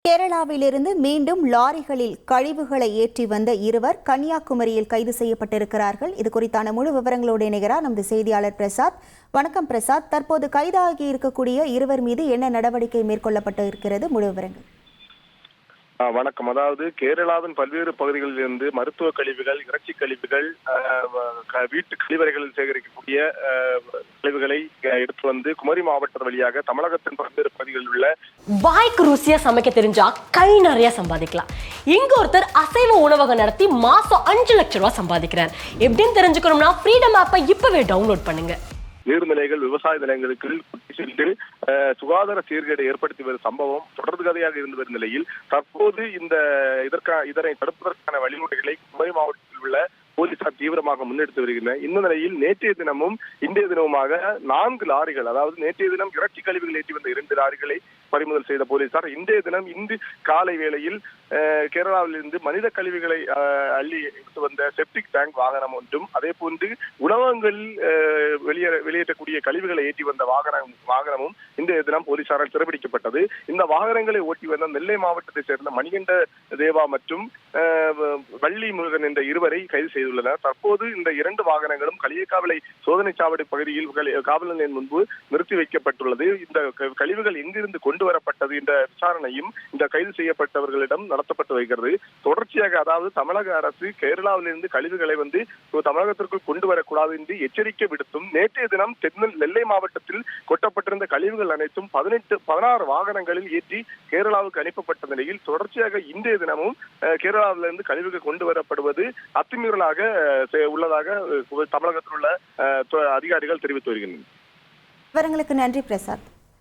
கேரளாவிலிருந்து மீண்டும் லாரிகளில் கழிவுகளை ஏற்றி வந்த இருவர் கன்னியாகுமரியில் கைது செய்யப்பட்டிருக்கிறார்கள். இது குறித்தான முழு விவரங்களோடு இணைகிறார் நமது செய்தியாளர் பிரசாத். வணக்கம் பிரசாத். தற்போது கைதாகி இருக்கக்கூடிய இருவர் மீது என்ன நடவடிக்கை மேற்கொள்ளப்பட்டு இருக்கிறது? முழு விவரங்கள். வணக்கம். அதாவது கேரளாவின் பல்வேறு பகுதிகளில் இருந்து மருத்துவ கழிவுகள், இறைச்சி கழிவுகள், வீட்டு கழிவறைகளில் சேகரிக்கக்கூடிய கழிவுகளை எடுத்து வந்து குமரி மாவட்டம் வழியாக தமிழகத்தின் பல்வேறு பகுதிகளில் உள்ள வாய்க்கு ருசியா சமைக்க தெரிஞ்சா கை நிறைய சம்பாதிக்கலாம். இங்க ஒருத்தர் அசைவ உணவகம் நடத்தி மாசம் 5 லட்சம் ரூபாய் சம்பாதிக்கிறார். எப்படின்னு தெரிஞ்சுக்கணும்னா ஃப்ரீடம் ஆப்பை இப்பவே டவுன்லோட் பண்ணுங்க. நீர்நிலைகள், விவசாய நிலங்களுக்கு சென்று சுகாதார சீர்கேடு ஏற்படுத்தி வரும் சம்பவம் தொடர்ந்து கதையாக இருந்து வரும் நிலையில் தற்போது இதனை தடுப்பதற்கான வழிமுறைகளை குமரி மாவட்டத்தில் உள்ள போலீசார் தீவிரமாக முன்னெடுத்து வருகின்றனர். இந்த நிலையில் நேற்றைய தினமும் இன்றைய தினமுமாக 4 லாரிகள், அதாவது நேற்றைய தினம் இறைச்சி கழிவுகள் ஏற்றி வந்த 2 லாரிகளை பறிமுதல் செய்த போலீசார் இன்றைய தினம் இன்று காலை வேளையில் கேரளாவில் இருந்து மனித கழிவுகளை அள்ளி எடுத்து வந்த செப்டிக் டேங்க் வாகனம் ஒன்றும், அதே போன்று உணவகங்களில் வெளியேற்றக்கூடிய கழிவுகளை ஏற்றி வந்த வாகனமும் இன்றைய தினம் போலீசாரால் சிறைபிடிக்கப்பட்டது. இந்த வாகனங்களை ஓட்டி வந்த நெல்லை மாவட்டத்தை சேர்ந்த மணிகண்ட தேவா மற்றும் வள்ளி முருகன் என்ற இருவரை கைது செய்துள்ளனர். தற்போது இந்த 2 வாகனங்களும் களியக்காவிளை சோதனை சாவடி பகுதியில் காவல் நிலையம் முன்பு நிறுத்தி வைக்கப்பட்டுள்ளது. இந்த கழிவுகள் எங்கிருந்து கொண்டு வரப்பட்டது என்ற விசாரணையும் இந்த கைது செய்யப்பட்டவர்களிடம் நடத்தப்பட்டு வருகிறது. தொடர்ச்சியாக, அதாவது தமிழக அரசு கேரளாவிலிருந்து கழிவுகளை வந்து தமிழகத்திற்குள் கொண்டு வரக்கூடாது என்று எச்சரிக்கை விடுத்தும் நேற்றைய தினம் நெல்லை மாவட்டத்தில் கொட்டப்பட்டிருந்த கழிவுகள் அனைத்தும் 16 வாகனங்களில் ஏற்றி கேரளாவுக்கு அனுப்பப்பட்ட நிலையில் தொடர்ச்சியாக இன்றைய தினமும் கேரளாவிலிருந்து கழிவுகள் கொண்டு வரப்படுவது அத்துமீறலாக உள்ளதாக தமிழகத்தில் உள்ள அதிகாரிகள் தெரிவித்து வருகின்றனர். விவரங்களுக்கு நன்றி பிரசாத்.